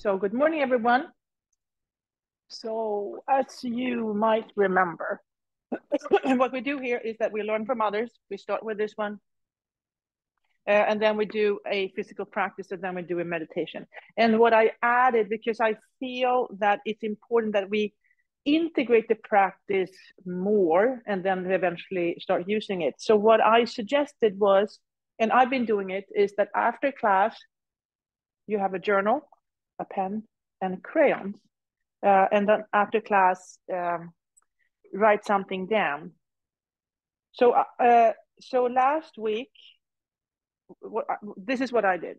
So good morning, everyone. So as you might remember, what we do here is that we learn from others. We start with this one, and then we do a physical practice, and then we do a meditation. And what I added, because I feel that it's important that we integrate the practice more, and then eventually start using it. So what I suggested was, and I've been doing it, is that after class, you have a journal, a pen, and crayons. And then after class, write something down. So last week, this is what I did.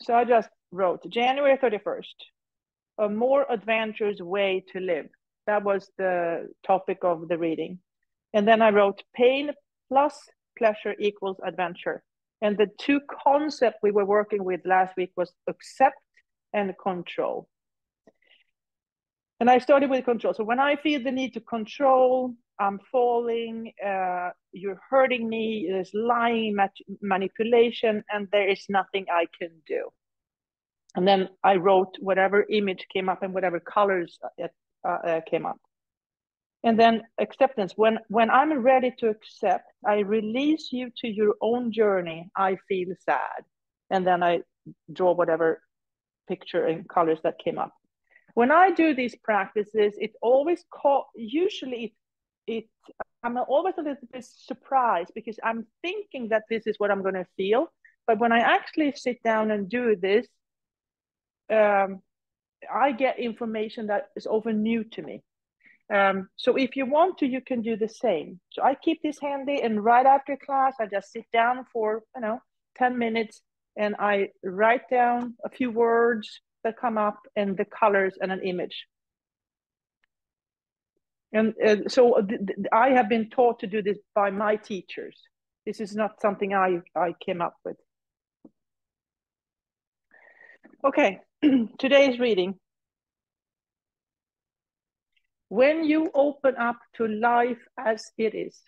So I just wrote January 31st, a more adventurous way to live. That was the topic of the reading. And then I wrote pain plus pleasure equals adventure. And the two concepts we were working with last week was accept and control. And I started with control. So when I feel the need to control, I'm falling, you're hurting me, there's lying, manipulation, and there is nothing I can do. And then I wrote whatever image came up and whatever colors came up. And then acceptance. When I'm ready to accept, I release you to your own journey. I feel sad. And then I draw whatever picture and colors that came up. When I do these practices, it always usually I'm always a little bit surprised because I'm thinking that this is what I'm going to feel. But when I actually sit down and do this, I get information that is often new to me. So if you want to, you can do the same. So I keep this handy, and right after class, I just sit down for 10 minutes, and I write down a few words that come up and the colors and an image. And so I have been taught to do this by my teachers. This is not something I came up with. Okay, today's reading. When you open up to life as it is,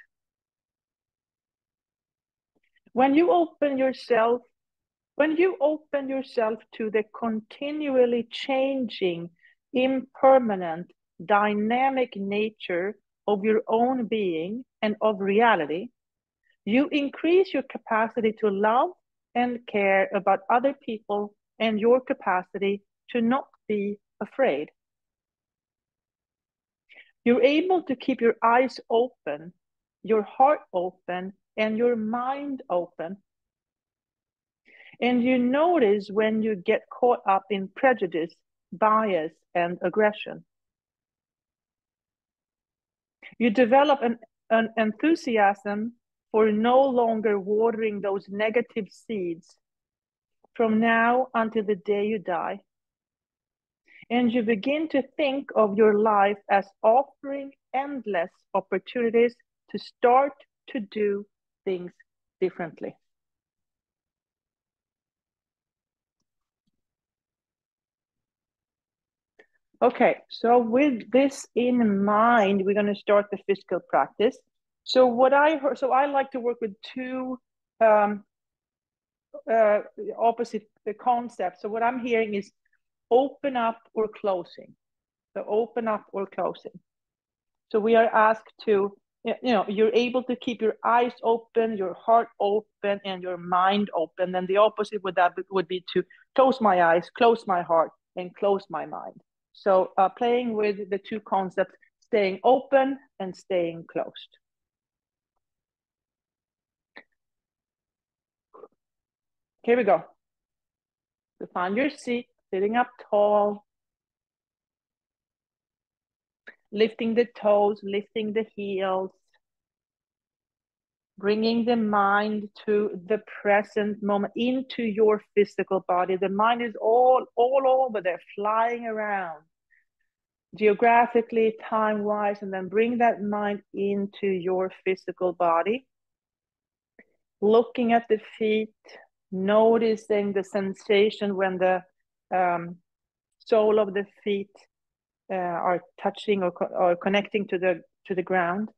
when you open yourself to the continually changing, impermanent, dynamic nature of your own being and of reality, you increase your capacity to love and care about other people and your capacity to not be afraid. You're able to keep your eyes open, your heart open, and your mind open. And you notice when you get caught up in prejudice, bias, and aggression. You develop an enthusiasm for no longer watering those negative seeds from now until the day you die. And you begin to think of your life as offering endless opportunities to start to do things differently. Okay, so with this in mind, we're going to start the physical practice. So what I heard, so I like to work with two opposite concepts. So what I'm hearing is open up or closing. So open up or closing. So we are asked to, you're able to keep your eyes open, your heart open, and your mind open. Then the opposite would be to close my eyes, close my heart, and close my mind. So playing with the two concepts, staying open and staying closed. Here we go. So find your seat, sitting up tall, lifting the toes, lifting the heels, bringing the mind to the present moment, into your physical body. The mind is all over there, flying around, geographically, time-wise, and then bring that mind into your physical body. Looking at the feet, noticing the sensation when the sole of the feet are touching or connecting to the ground.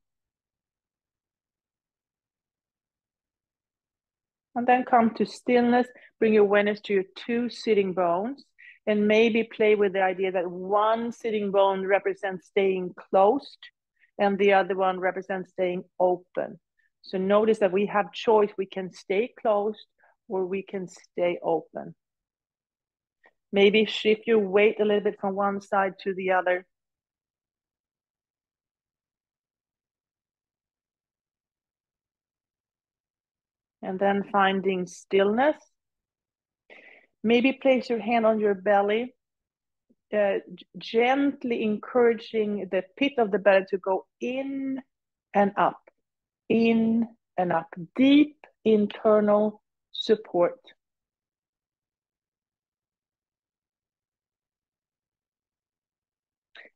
And then come to stillness. Bring your awareness to your two sitting bones. And maybe play with the idea that one sitting bone represents staying closed and the other one represents staying open. So notice that we have choice. We can stay closed or we can stay open. Maybe shift your weight a little bit from one side to the other. And then finding stillness. Maybe place your hand on your belly, gently encouraging the pit of the belly to go in and up, in and up. Deep internal support.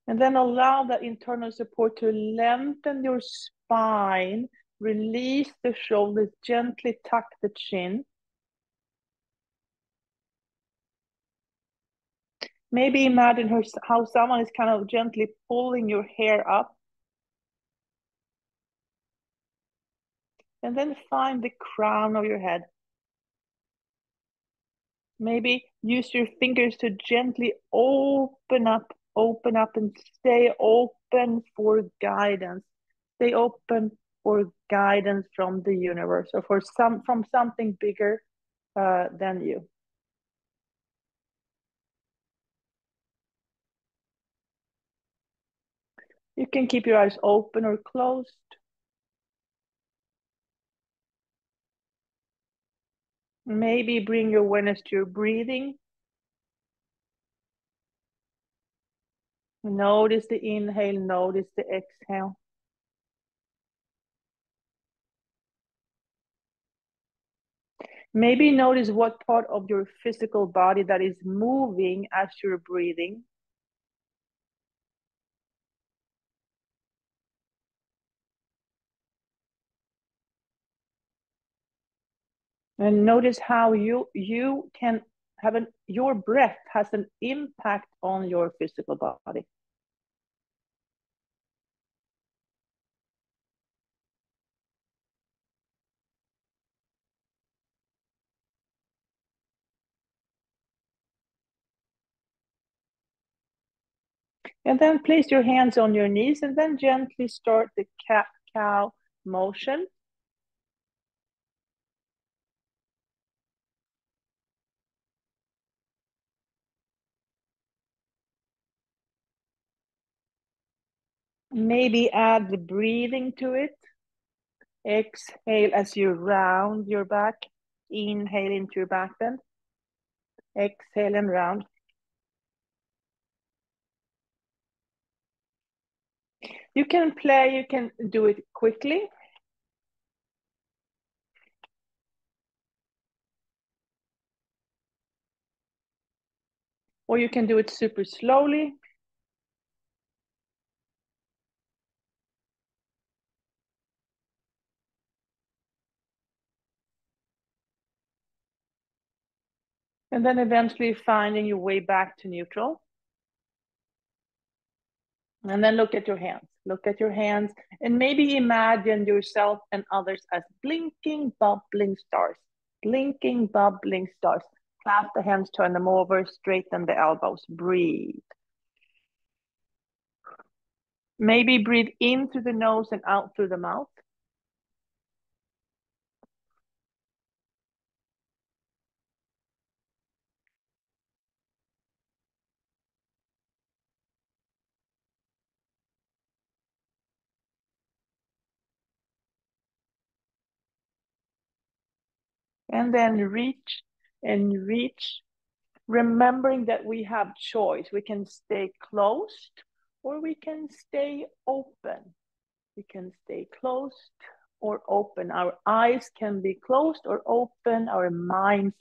And then allow that internal support to lengthen your spine. Release the shoulders, gently tuck the chin. Maybe imagine how someone is kind of gently pulling your hair up. And then find the crown of your head. Maybe use your fingers to gently open up and stay open for guidance. Stay open for guidance from the universe or from something bigger than you. You can keep your eyes open or closed. Maybe bring your awareness to your breathing. Notice the inhale, notice the exhale. Maybe notice what part of your physical body that is moving as you're breathing. And notice how you can have your breath has an impact on your physical body. And then place your hands on your knees and then gently start the cat-cow motion. Maybe add the breathing to it. Exhale as you round your back. Inhale into your back bend. Exhale and round. You can do it quickly. Or you can do it super slowly. And then eventually finding your way back to neutral. And then look at your hands. Look at your hands and maybe imagine yourself and others as blinking, bubbling stars. Blinking, bubbling stars. Clasp the hands, turn them over, straighten the elbows. Breathe. Maybe breathe in through the nose and out through the mouth. And then reach and reach. Remembering that we have choice. We can stay closed or we can stay open. We can stay closed or open. Our eyes can be closed or open. Our minds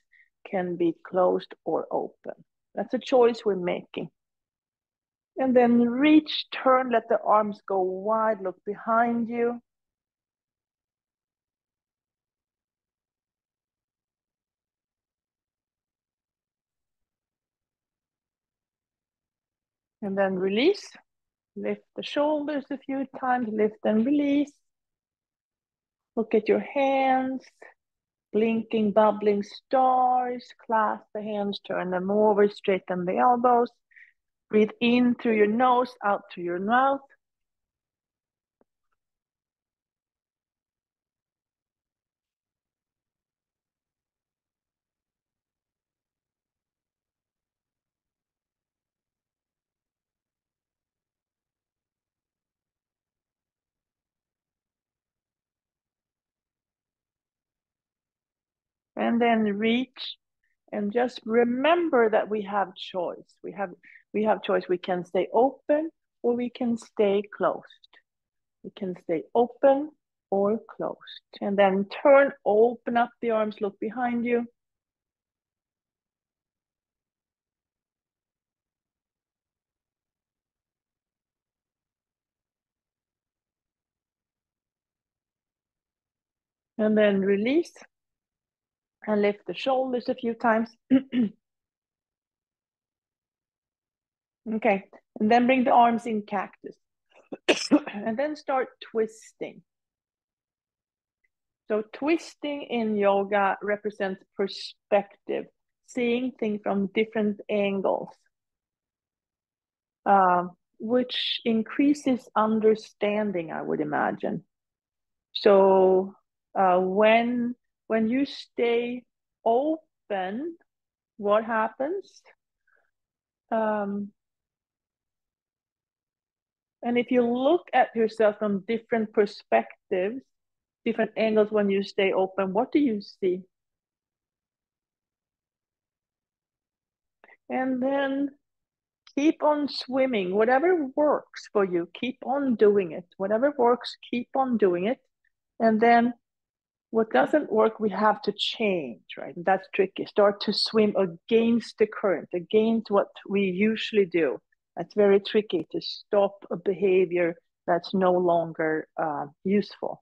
can be closed or open. That's a choice we're making. And then reach, turn, let the arms go wide, look behind you. And then release. Lift the shoulders a few times, lift and release. Look at your hands. Blinking, bubbling stars. Clasp the hands, turn them over, straighten the elbows. Breathe in through your nose, out through your mouth. And then reach, and just remember that we have choice. We have choice. We can stay open or we can stay closed. We can stay open or closed. And then turn, open up the arms, look behind you. And then release and lift the shoulders a few times. Okay, and then bring the arms in cactus. And then start twisting. So twisting in yoga represents perspective, seeing things from different angles, which increases understanding, I would imagine. So when you stay open, what happens? And if you look at yourself from different perspectives, different angles, when you stay open, what do you see? And then keep on swimming. Whatever works for you, keep on doing it. Whatever works, keep on doing it. And then what doesn't work, we have to change, right? That's tricky. Start to swim against the current, against what we usually do. That's very tricky, to stop a behavior that's no longer useful.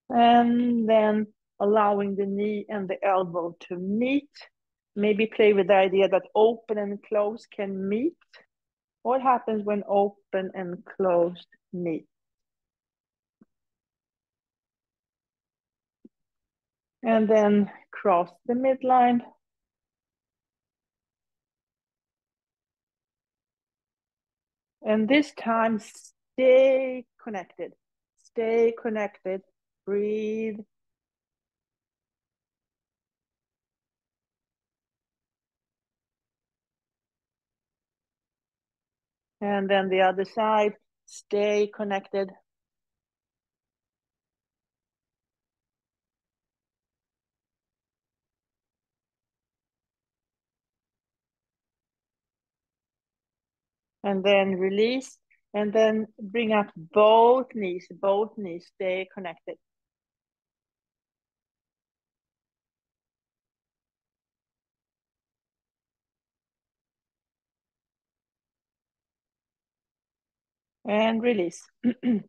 And then allowing the knee and the elbow to meet. Maybe play with the idea that open and close can meet. What happens when open and closed meet? And then cross the midline. And this time, stay connected. Stay connected. Breathe. And then the other side, stay connected. And then release. And then bring up both knees. Both knees, stay connected. And release. And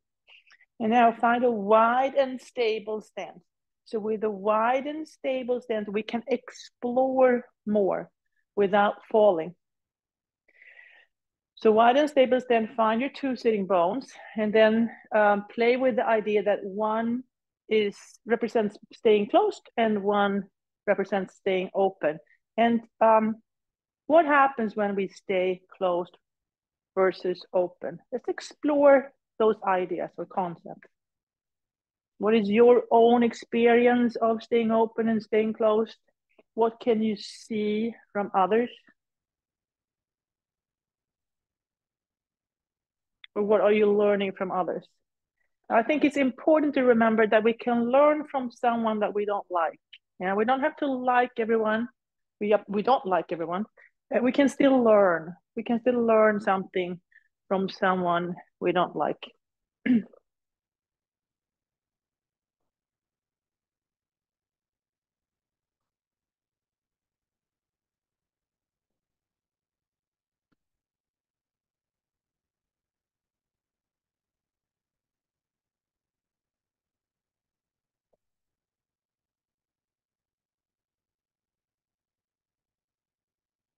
now find a wide and stable stance. So with a wide and stable stance, we can explore more without falling. So wide and stable stance, find your two sitting bones, and then play with the idea that one represents staying closed and one represents staying open. And what happens when we stay closed versus open? Let's explore those ideas or concepts. What is your own experience of staying open and staying closed? What can you see from others? Or what are you learning from others? I think it's important to remember that we can learn from someone that we don't like. Yeah, we don't have to like everyone. We don't like everyone. We can still learn. We can still learn something from someone we don't like.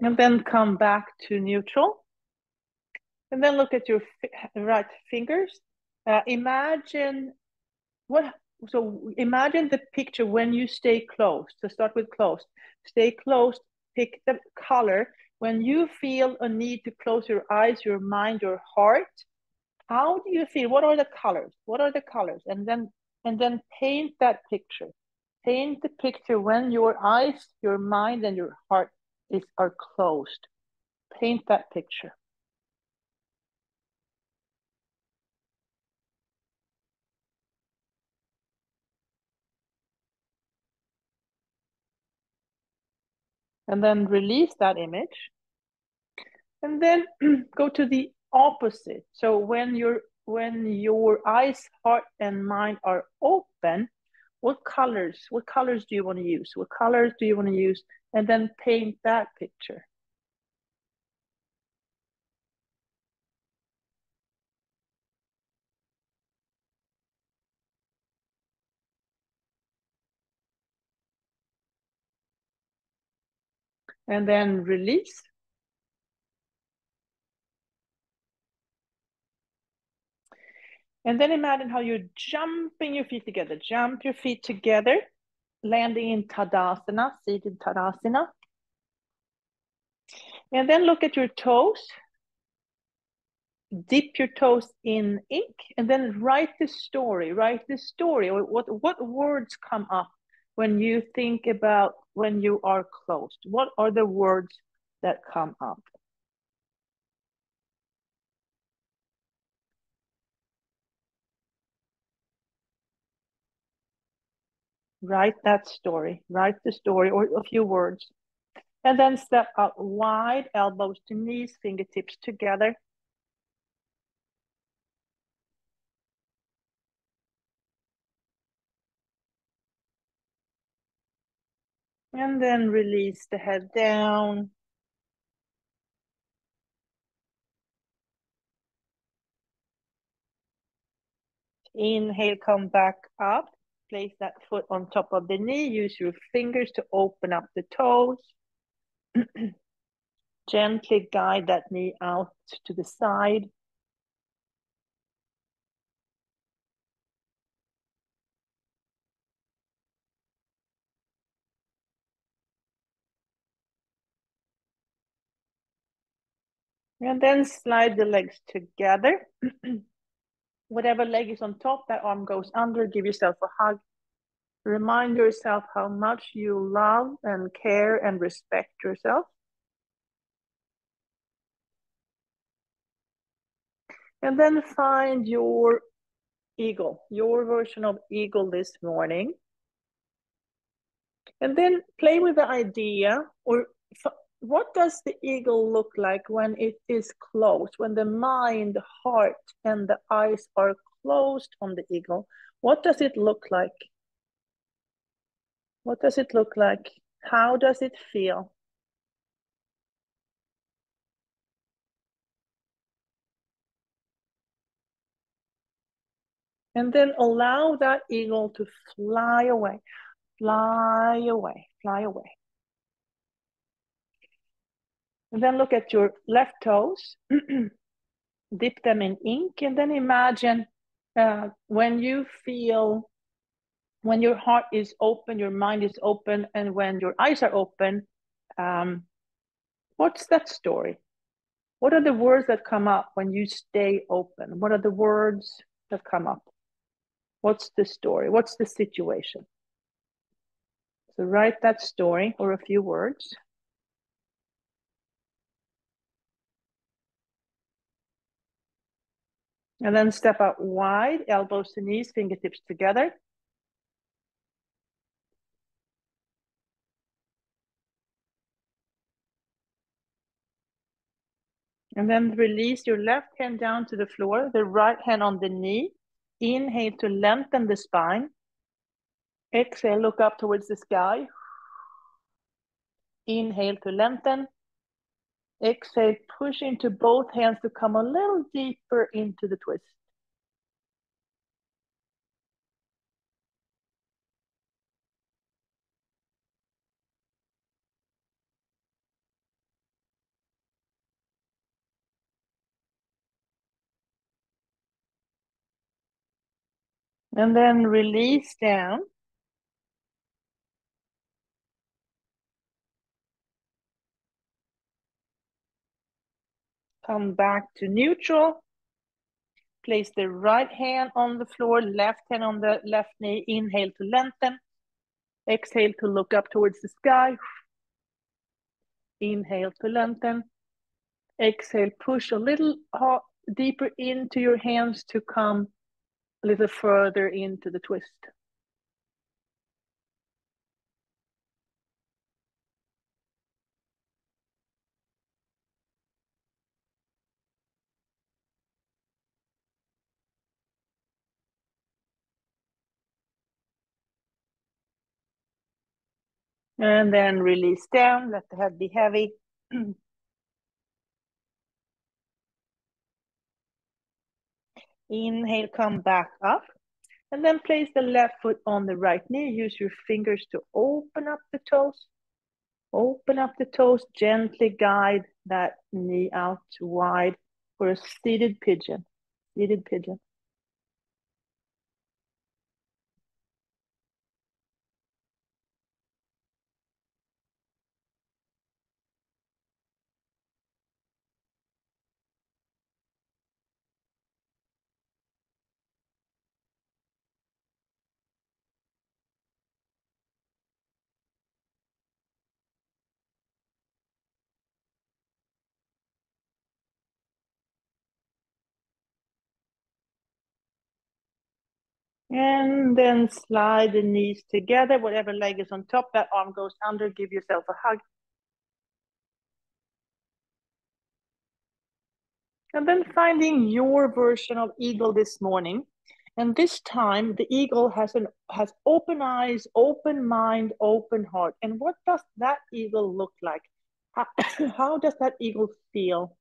And then come back to neutral. And then look at your right fingers Imagine what. So imagine the picture when you stay close. So start with close. Stay close. Pick the color. When you feel a need to close your eyes, your mind, your heart, how do you feel? What are the colors? What are the colors? And then paint that picture. Paint the picture when your eyes, your mind, and your heart are closed. Paint that picture. And then release that image. And then go to the opposite. So when your eyes, heart, and mind are open, what colors do you want to use? What colors do you want to use? And then paint that picture. And then release. And then imagine how you're jumping your feet together. Jump your feet together, landing in Tadasana, seated Tadasana. And then look at your toes. Dip your toes in ink and then write the story. Write the story. Or what words come up when you think about when you are closed? What are the words that come up? Write that story. Write the story or a few words. And then step out wide, elbows to knees, fingertips together. And then release the head down. Inhale, come back up. Place that foot on top of the knee. Use your fingers to open up the toes. Gently guide that knee out to the side. And then slide the legs together. Whatever leg is on top, that arm goes under. Give yourself a hug. Remind yourself how much you love and care and respect yourself. And then find your eagle, your version of eagle this morning. And then play with the idea, or what does the eagle look like when it is closed, when the mind, heart, and the eyes are closed on the eagle? What does it look like? What does it look like? How does it feel? And then allow that eagle to fly away, fly away, fly away. And then look at your left toes, dip them in ink, and then imagine when you feel, when your heart is open, your mind is open, and when your eyes are open, what's that story? What are the words that come up when you stay open? What are the words that come up? What's the story? What's the situation? So write that story or a few words. And then step out wide, elbows to knees, fingertips together. And then release your left hand down to the floor, the right hand on the knee. Inhale to lengthen the spine. Exhale, look up towards the sky. Inhale to lengthen. Exhale, push into both hands to come a little deeper into the twist. And then release down. Come back to neutral. Place the right hand on the floor, left hand on the left knee. Inhale to lengthen. Exhale to look up towards the sky. Inhale to lengthen. Exhale, push a little deeper into your hands to come a little further into the twist. And then release down, let the head be heavy. Inhale, come back up. And then place the left foot on the right knee. Use your fingers to open up the toes. Open up the toes, gently guide that knee out wide for a seated pigeon. Seated pigeon. And then slide the knees together. Whatever leg is on top, that arm goes under. Give yourself a hug. And then finding your version of eagle this morning. And this time, the eagle has open eyes, open mind, open heart. And what does that eagle look like? How does that eagle feel?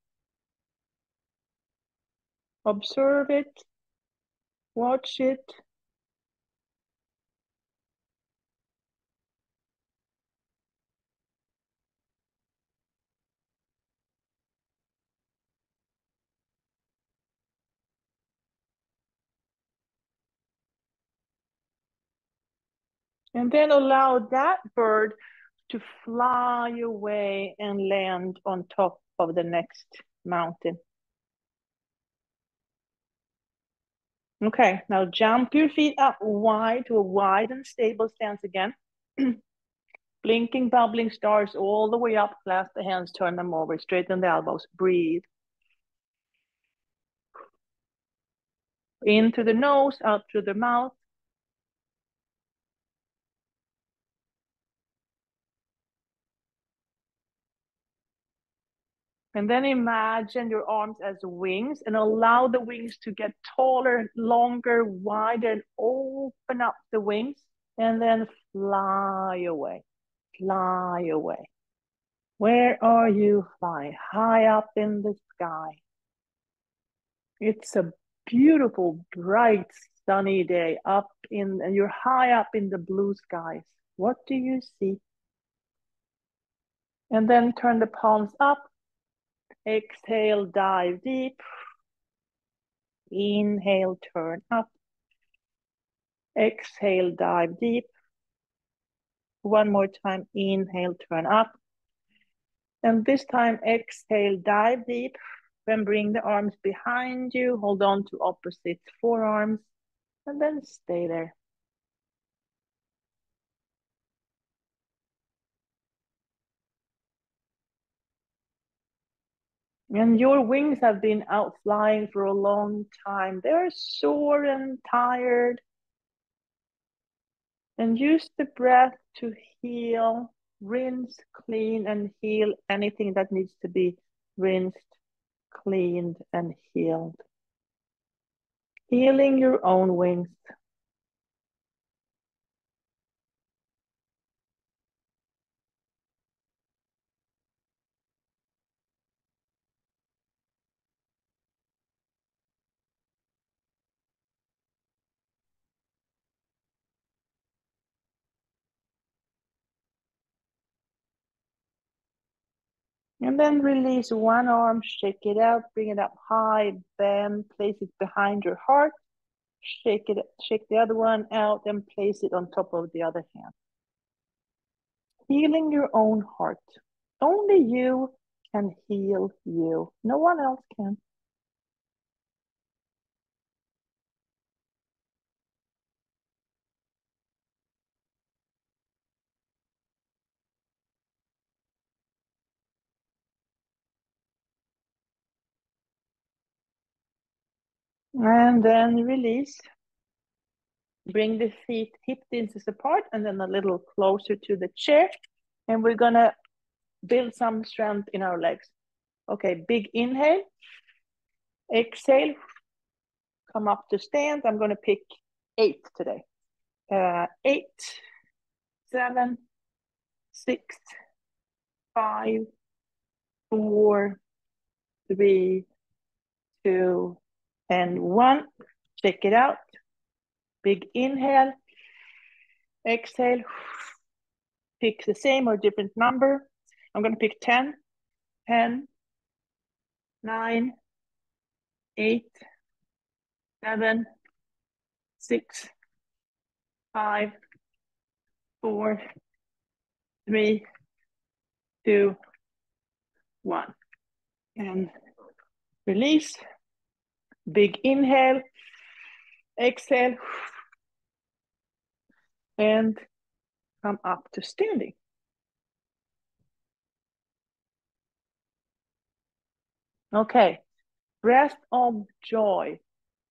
Observe it, watch it. And then allow that bird to fly away and land on top of the next mountain. Okay, now jump your feet up wide to a wide and stable stance again. Blinking, bubbling stars all the way up. Clasp the hands, turn them over, straighten the elbows. Breathe. In through the nose, out through the mouth. And then imagine your arms as wings and allow the wings to get taller, longer, wider, and open up the wings. And then fly away. Fly away. Where are you flying? High up in the sky. It's a beautiful, bright, sunny day and you're high up in the blue skies. What do you see? And then turn the palms up. Exhale, dive deep. Inhale, turn up. Exhale, dive deep. One more time. Inhale, turn up. And this time, exhale, dive deep. Then bring the arms behind you. Hold on to opposite forearms. And then stay there. And your wings have been out flying for a long time. They're sore and tired. And use the breath to heal, rinse, clean, and heal anything that needs to be rinsed, cleaned, and healed. Healing your own wings. And then release one arm, shake it out, bring it up high, bend, place it behind your heart. Shake it, shake the other one out and place it on top of the other hand. Healing your own heart. Only you can heal you. No one else can. And then release. Bring the feet hip distance apart and then a little closer to the chair. And we're gonna build some strength in our legs. Okay, big inhale. Exhale. Come up to stand. I'm gonna pick 8 today. 8, 7, 6, 5, 4, 3, 2, and 1. Check it out. Big inhale. Exhale. Pick the same or different number. I'm going to pick 10, 10, 9, 8, 7, 6, 5, 4, 3, 2, 1. And release. Big inhale. Exhale. And come up to standing. Okay. Breath of joy.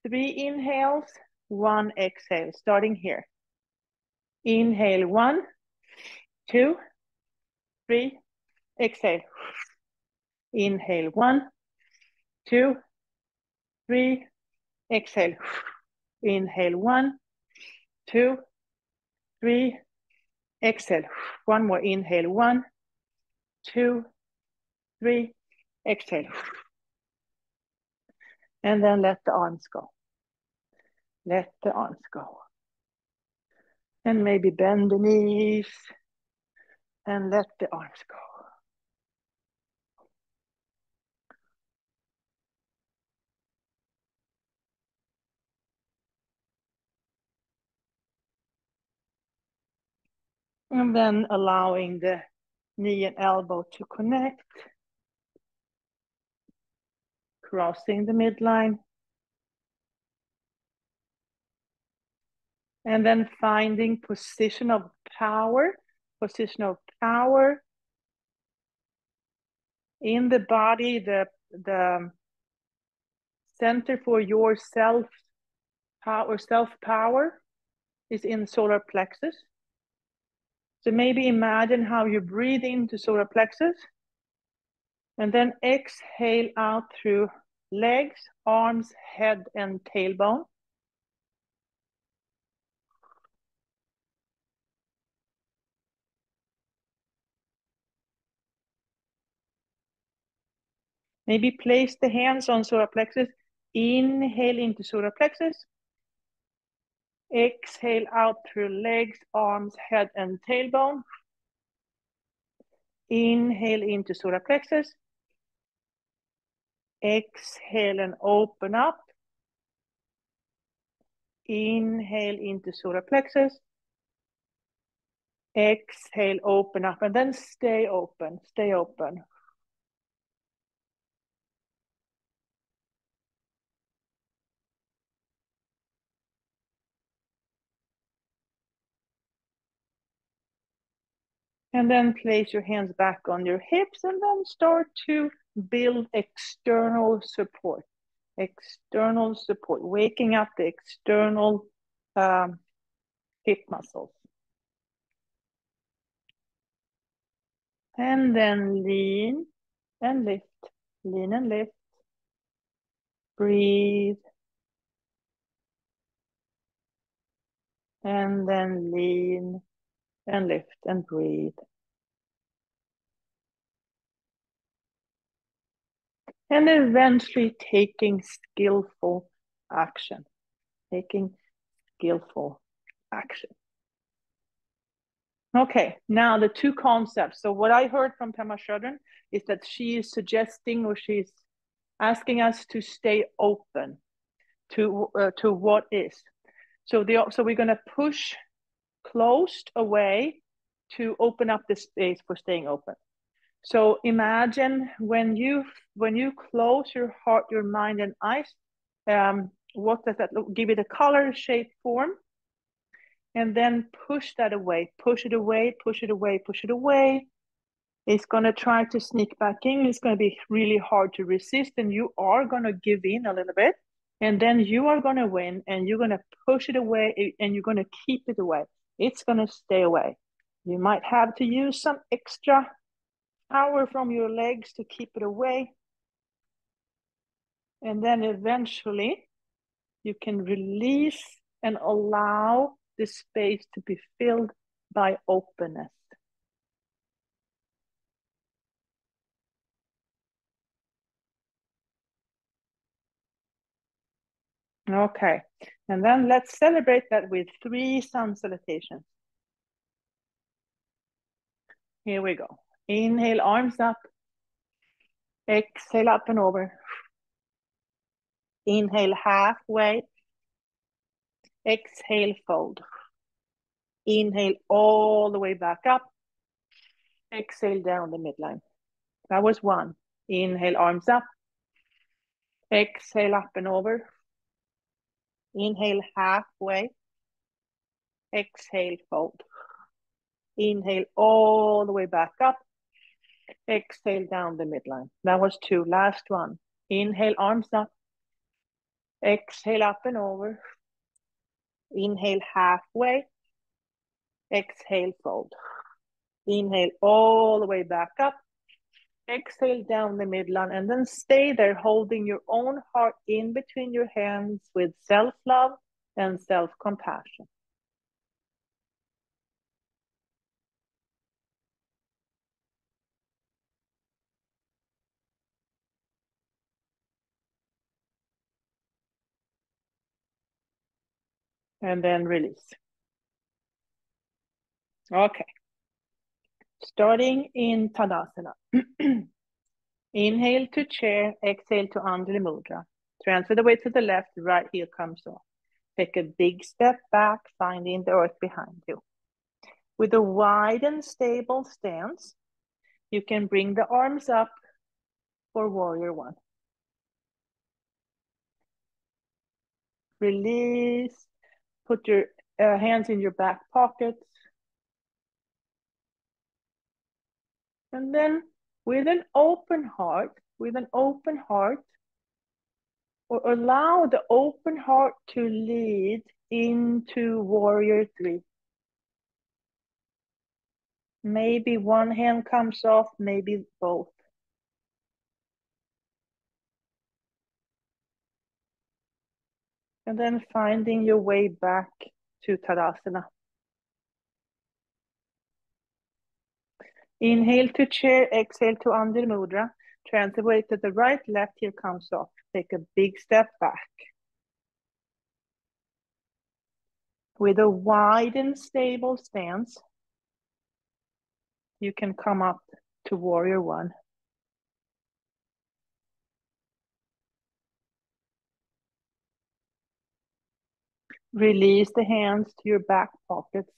3 inhales, 1 exhale. Starting here. Inhale 1, 2, 3. Exhale. Inhale 1, 2, 3. Exhale. Inhale 1, 2, 3. Exhale. One more. Inhale 1, 2, 3. Exhale. And then let the arms go. Let the arms go. And maybe bend the knees and let the arms go. And then allowing the knee and elbow to connect. Crossing the midline. And then finding position of power in the body, the center for your self-power is in solar plexus. So maybe imagine how you breathe into solar plexus and then exhale out through legs, arms, head, and tailbone. Maybe place the hands on solar plexus. Inhale into solar plexus. Exhale out through legs, arms, head, and tailbone. Inhale into solar plexus. Exhale and open up. Inhale into solar plexus. Exhale, open up, and then stay open, stay open. And then place your hands back on your hips and then start to build external support. External support, waking up the external hip muscles. And then lean and lift, lean and lift. Breathe. And then lean and lift and breathe. And eventually taking skillful action. Taking skillful action. Okay, now the 2 concepts. So what I heard from Pema Chodron is that she is suggesting or she's asking us to stay open. to what is. So we're going to push closed away to open up the space for staying open. So imagine when you close your heart, your mind, and eyes, what does that look? Give it a color, shape, form, and then push that away. Push it away, push it away, push it away. It's going to try to sneak back in. It's going to be really hard to resist, and you are going to give in a little bit, and then you are going to win, and you're going to push it away, and you're going to keep it away. It's going to stay away. You might have to use some extra power from your legs to keep it away. And then eventually you can release and allow the space to be filled by openness. Okay, and then let's celebrate that with 3 sun salutations. Here we go. Inhale, arms up. Exhale, up and over. Inhale, halfway. Exhale, fold. Inhale all the way back up. Exhale down the midline. That was 1. Inhale, arms up. Exhale, up and over. Inhale, halfway. Exhale, fold. Inhale all the way back up. Exhale down the midline. That was 2. Last one. Inhale, arms up. Exhale, up and over. Inhale, halfway. Exhale, fold. Inhale all the way back up. Exhale down the midline, and then stay there holding your own heart in between your hands with self-love and self-compassion. And then release. Okay. Starting in Tadasana. Inhale to chair, exhale to Anjali Mudra. Transfer the weight to the left, right heel comes off. Take a big step back, finding the earth behind you. With a wide and stable stance, you can bring the arms up for warrior 1. Release, put your hands in your back pockets. And then with an open heart, or allow the open heart to lead into warrior 3. Maybe one hand comes off, maybe both. And then finding your way back to Tadasana. Inhale to chair, exhale to Anjali Mudra. Transfer weight to the right, left heel comes off. Take a big step back. With a wide and stable stance, you can come up to warrior 1. Release the hands to your back pockets.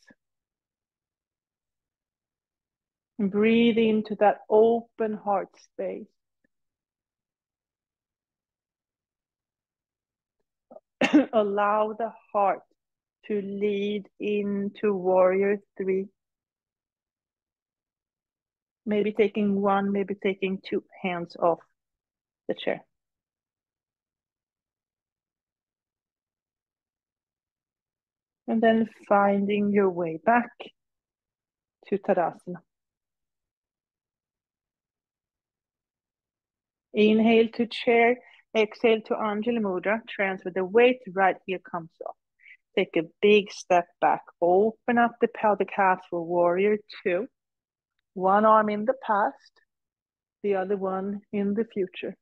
And breathe into that open heart space. Allow the heart to lead into warrior 3. Maybe taking 1, maybe taking 2 hands off the chair. And then finding your way back to Tadasana. Inhale to chair, exhale to Anjali Mudra. Transfer the weight, right heel comes off. Take a big step back. Open up the pelvic half for warrior 2. One arm in the past, the other one in the future.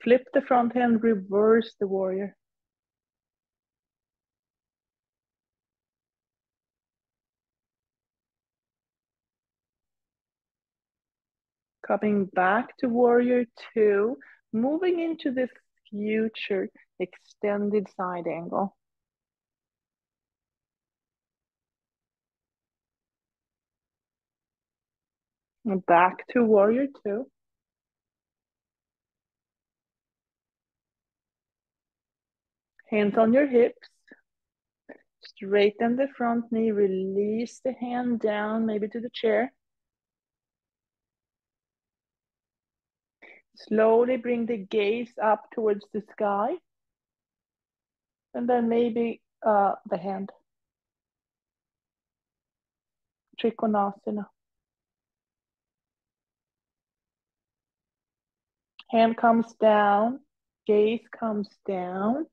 Flip the front hand, reverse the warrior. Coming back to warrior two, moving into the future extended side angle. And back to warrior two. Hands on your hips. Straighten the front knee, release the hand down, maybe to the chair. Slowly bring the gaze up towards the sky. And then maybe the hand. Trikonasana. Hand comes down, gaze comes down.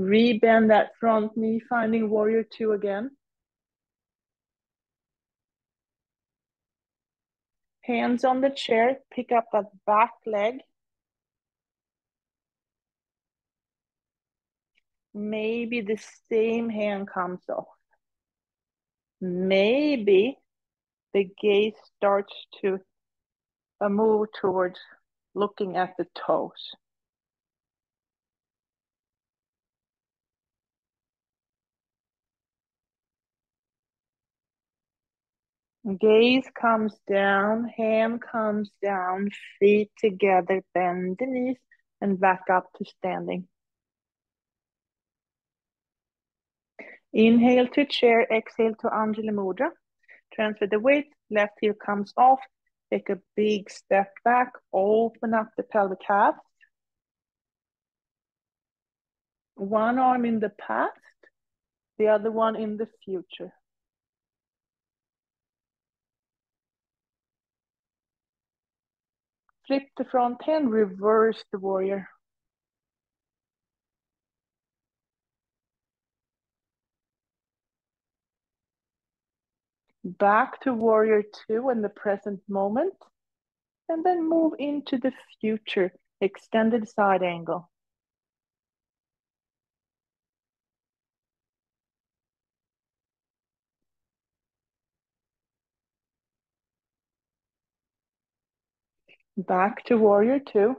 Rebend that front knee, finding warrior two again. Hands on the chair, pick up that back leg. Maybe the same hand comes off. Maybe the gaze starts to move towards looking at the toes. Gaze comes down, hand comes down, feet together, bend the knees, and back up to standing. Inhale to chair, exhale to Anjali Mudra. Transfer the weight, left heel comes off. Take a big step back, open up the pelvic calf. One arm in the past, the other one in the future. Flip the front hand, reverse the warrior. Back to warrior two in the present moment. And then move into the future, extended side angle. Back to warrior two.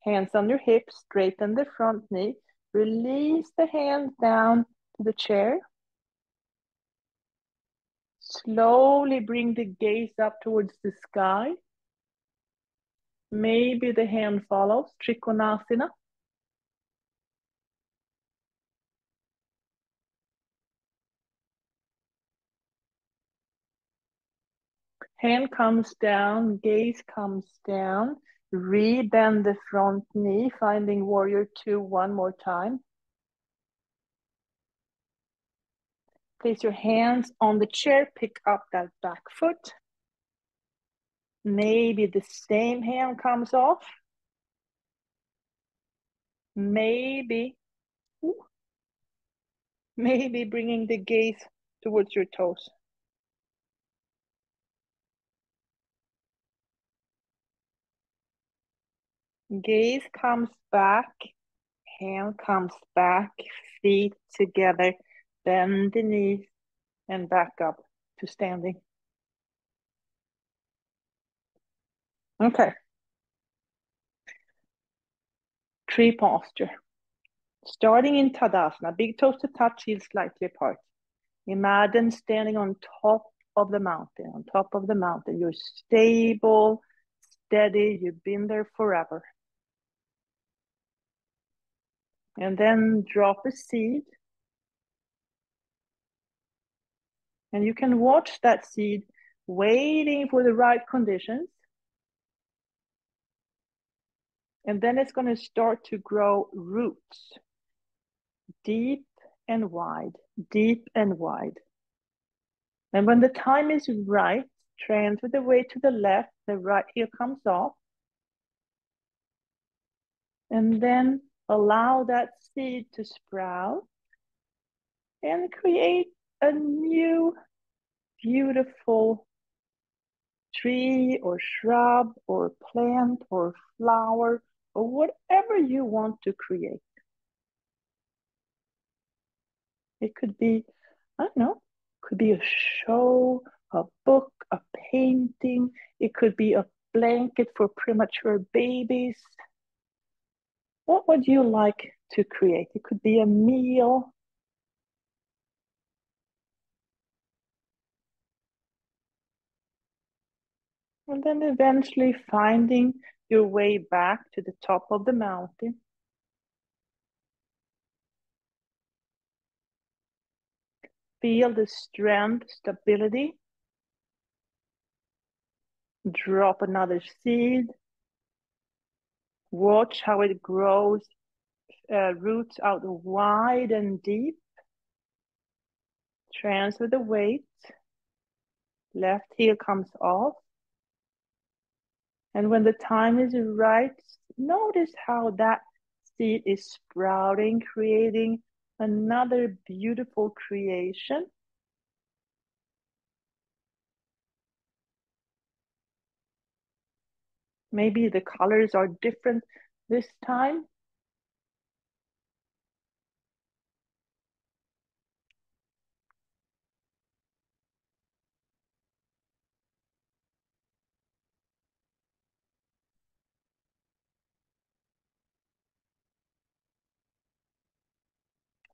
Hands on your hips, straighten the front knee. Release the hands down to the chair. Slowly bring the gaze up towards the sky. Maybe the hand follows, Trikonasana. Hand comes down, gaze comes down. Rebend the front knee, finding warrior two one more time. Place your hands on the chair, pick up that back foot. Maybe the same hand comes off. Maybe bringing the gaze towards your toes. Gaze comes back, hand comes back, feet together, bend the knees and back up to standing. Okay. Tree posture. Starting in Tadasana, big toes to touch, heels slightly apart. Imagine standing on top of the mountain. On top of the mountain, you're stable, steady, you've been there forever. And then drop a seed. And you can watch that seed waiting for the right conditions. And then it's going to start to grow roots. Deep and wide, deep and wide. And when the time is right, transfer the weight to the left, the right heel comes off. And then allow that seed to sprout and create a new beautiful tree or shrub or plant or flower or whatever you want to create. It could be, I don't know, could be a show, a book, a painting. It could be a blanket for premature babies. What would you like to create? It could be a meal. And then eventually finding your way back to the top of the mountain. Feel the strength, stability. Drop another seed. Watch how it grows, roots out wide and deep. Transfer the weight. Left heel comes off. And when the time is right, notice how that seed is sprouting, creating another beautiful creation. Maybe the colors are different this time.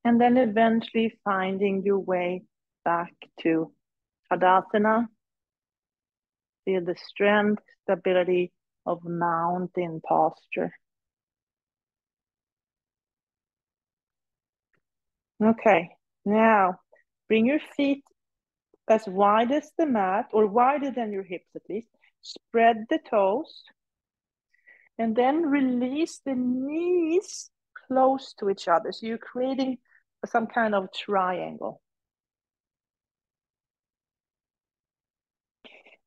And then eventually finding your way back to Tadasana. Feel the strength, stability of mountain posture. Okay, now bring your feet as wide as the mat, or wider than your hips at least. Spread the toes. And then release the knees close to each other. So you're creating some kind of triangle.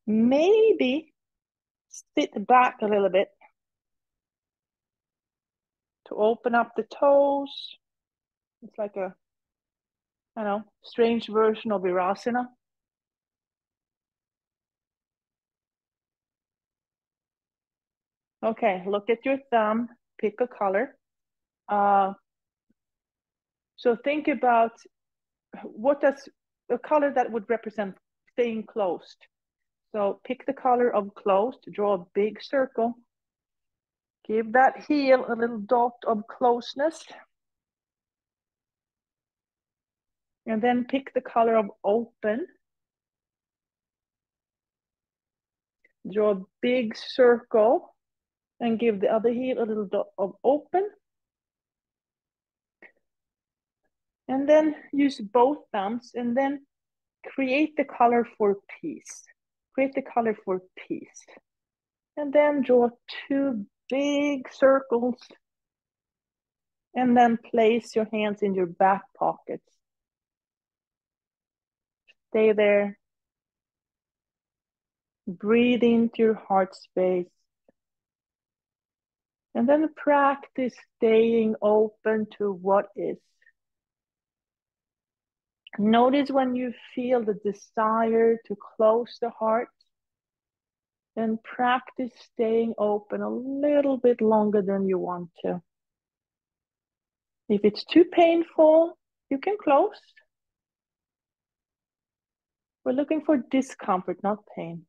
Maybe sit back a little bit to open up the toes. It's like a, I don't know, strange version of Virasana. Okay, look at your thumb, pick a color. So think about what does a color that would represent staying closed. So pick the color of closed, draw a big circle. Give that heel a little dot of closeness. And then pick the color of open. Draw a big circle and give the other heel a little dot of open. And then use both thumbs and then create the color for peace. Create the color for peace. And then draw two big circles. And then place your hands in your back pockets. Stay there. Breathe into your heart space. And then practice staying open to what is. Notice when you feel the desire to close the heart, then practice staying open a little bit longer than you want to. If it's too painful, you can close. We're looking for discomfort, not pain.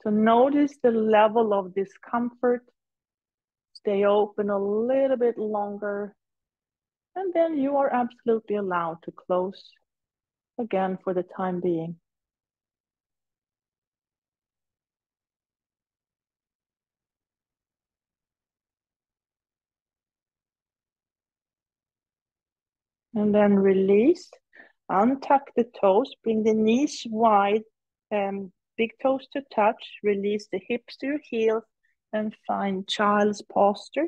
So notice the level of discomfort. Stay open a little bit longer. And then you are absolutely allowed to close again for the time being. And then release. Untuck the toes. Bring the knees wide. Big toes to touch. Release the hips to your heels. And find child's posture.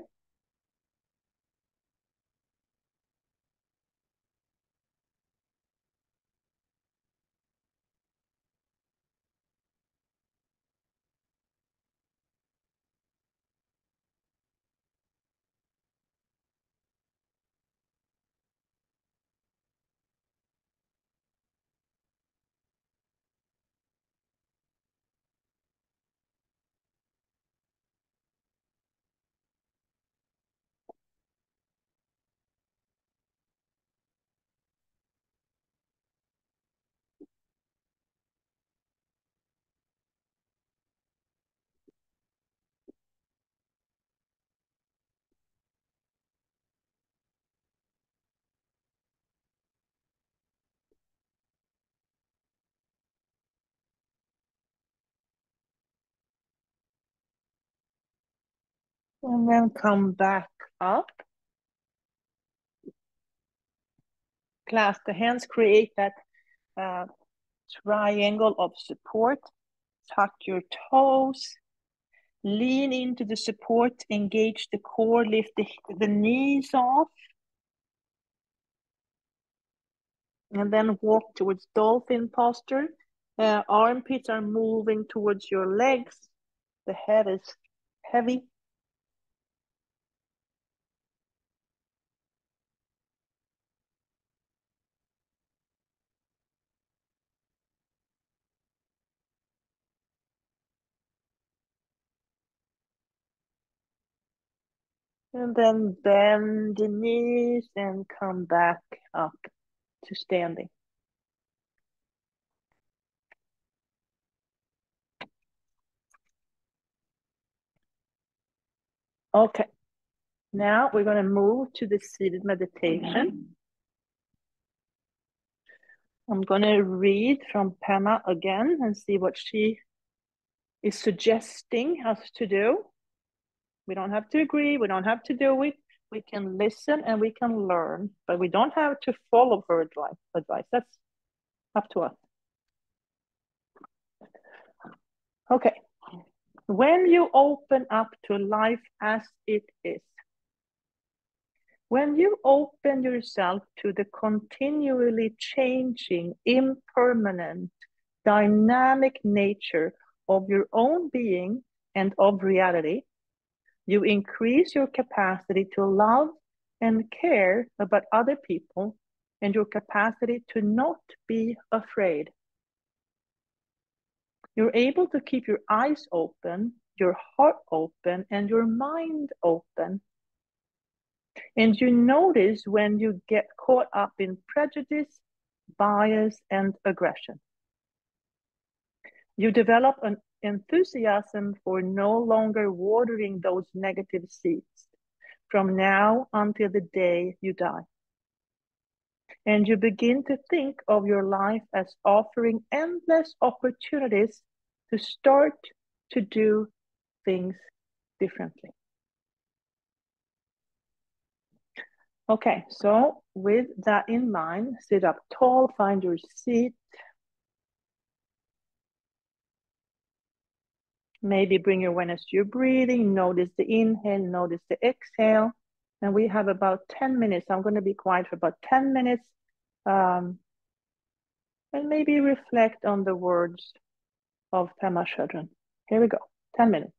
And then come back up. Clasp the hands, create that uh, triangle of support. Tuck your toes. Lean into the support, engage the core, lift the knees off. And then walk towards dolphin posture. Armpits are moving towards your legs. The head is heavy. And then bend the knees and come back up to standing. Okay, now we're going to move to the seated meditation. I'm going to read from Pema again and see what she is suggesting us to do. We don't have to agree. We don't have to do it. We can listen and we can learn, but we don't have to follow her advice. That's up to us. Okay. When you open up to life as it is, when you open yourself to the continually changing, impermanent, dynamic nature of your own being and of reality, you increase your capacity to love and care about other people and your capacity to not be afraid. You're able to keep your eyes open, your heart open, and your mind open. And you notice when you get caught up in prejudice, bias, and aggression. You develop an enthusiasm for no longer watering those negative seeds from now until the day you die. And you begin to think of your life as offering endless opportunities to start to do things differently. Okay, so with that in mind, sit up tall, find your seat. Maybe bring your awareness to your breathing, notice the inhale, notice the exhale. And we have about 10 minutes. I'm going to be quiet for about 10 minutes. And maybe reflect on the words of Pema Chodron. Here we go, 10 minutes.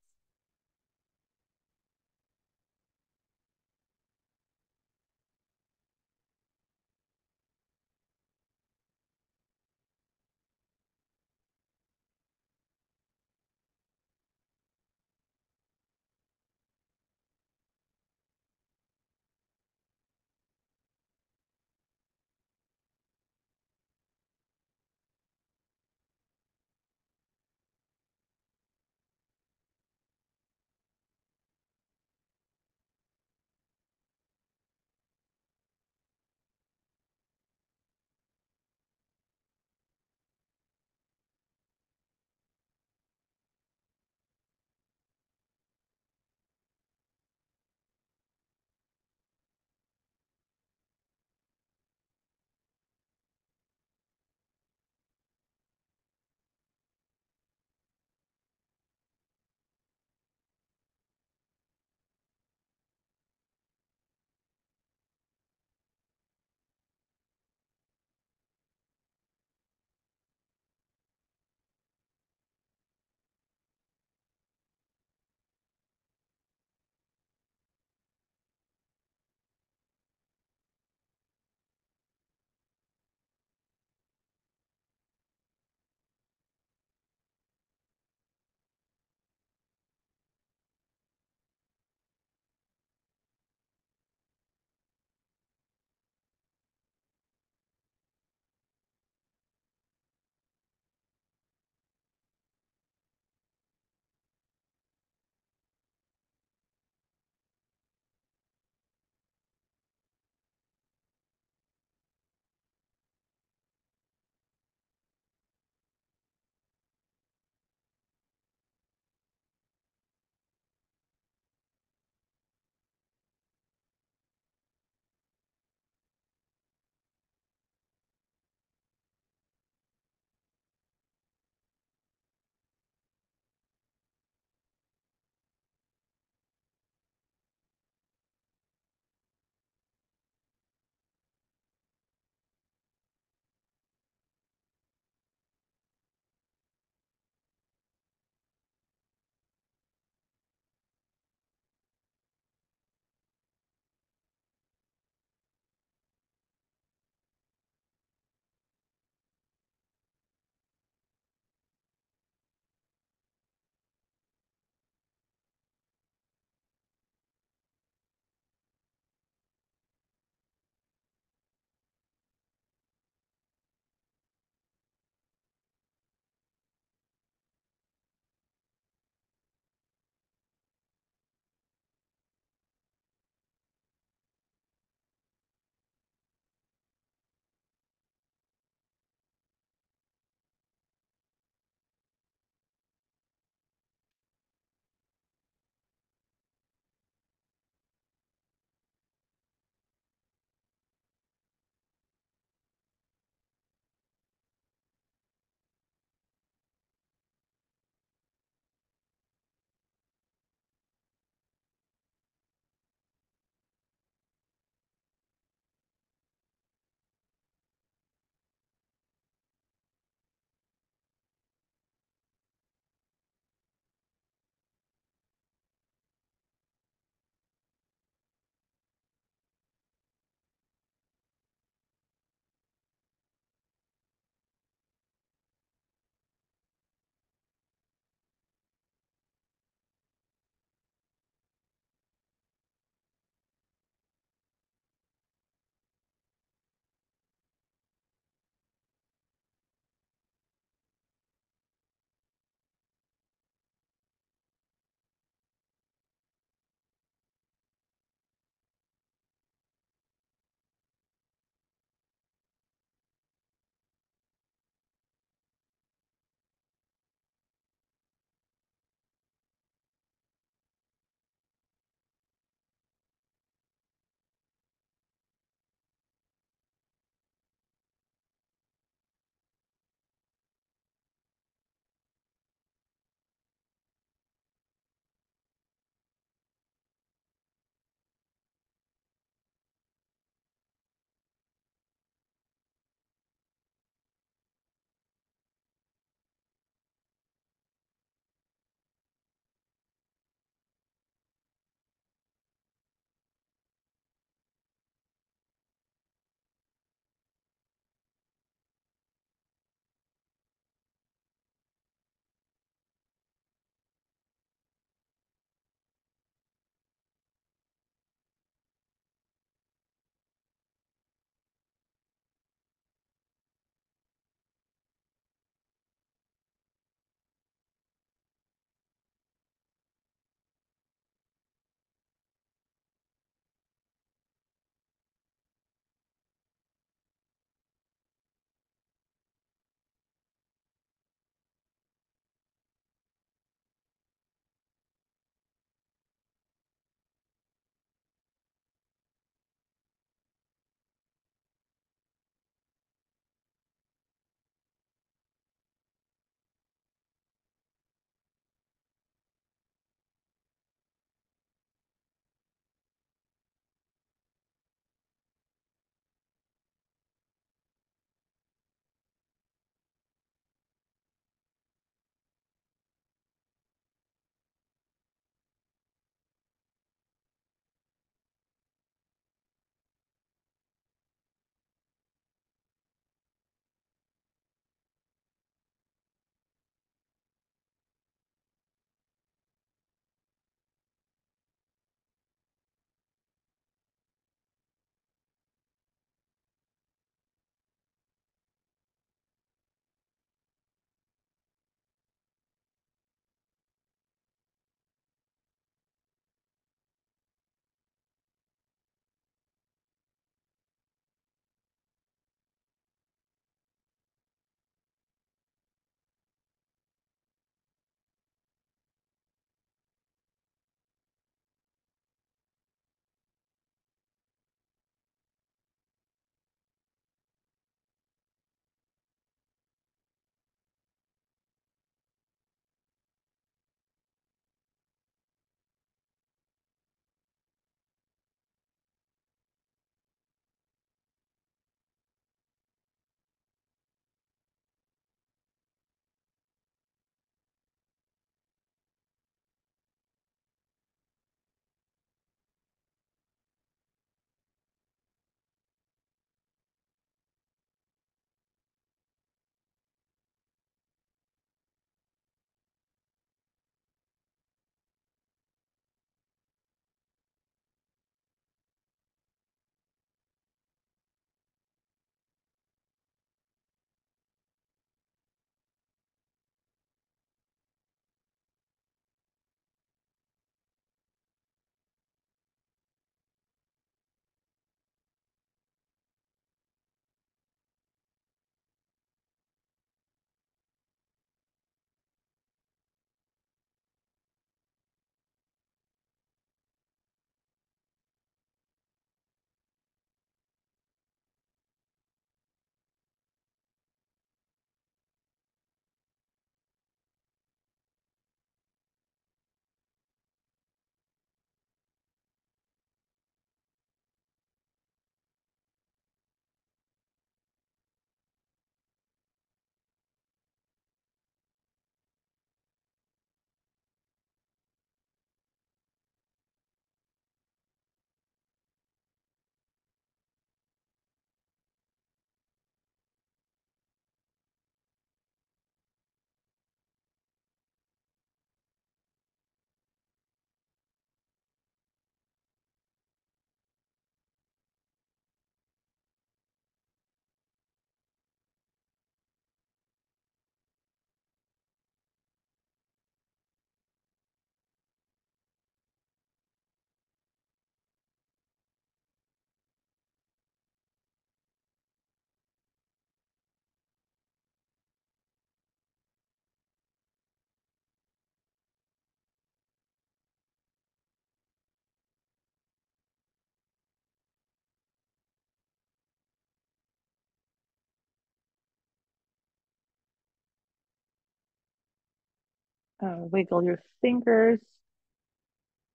Wiggle your fingers,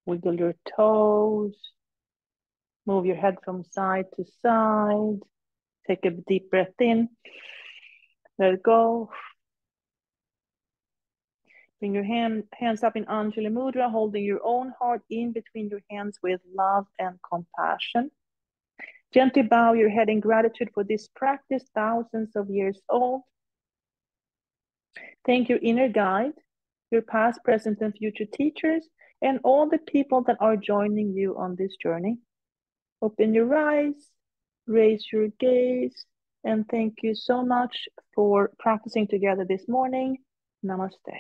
wiggle your toes, move your head from side to side. Take a deep breath in, let it go. Bring your hands up in Anjali Mudra, holding your own heart in between your hands with love and compassion. Gently bow your head in gratitude for this practice, thousands of years old. Thank your inner guide, your past, present, and future teachers, and all the people that are joining you on this journey. Open your eyes, raise your gaze, and thank you so much for practicing together this morning. Namaste.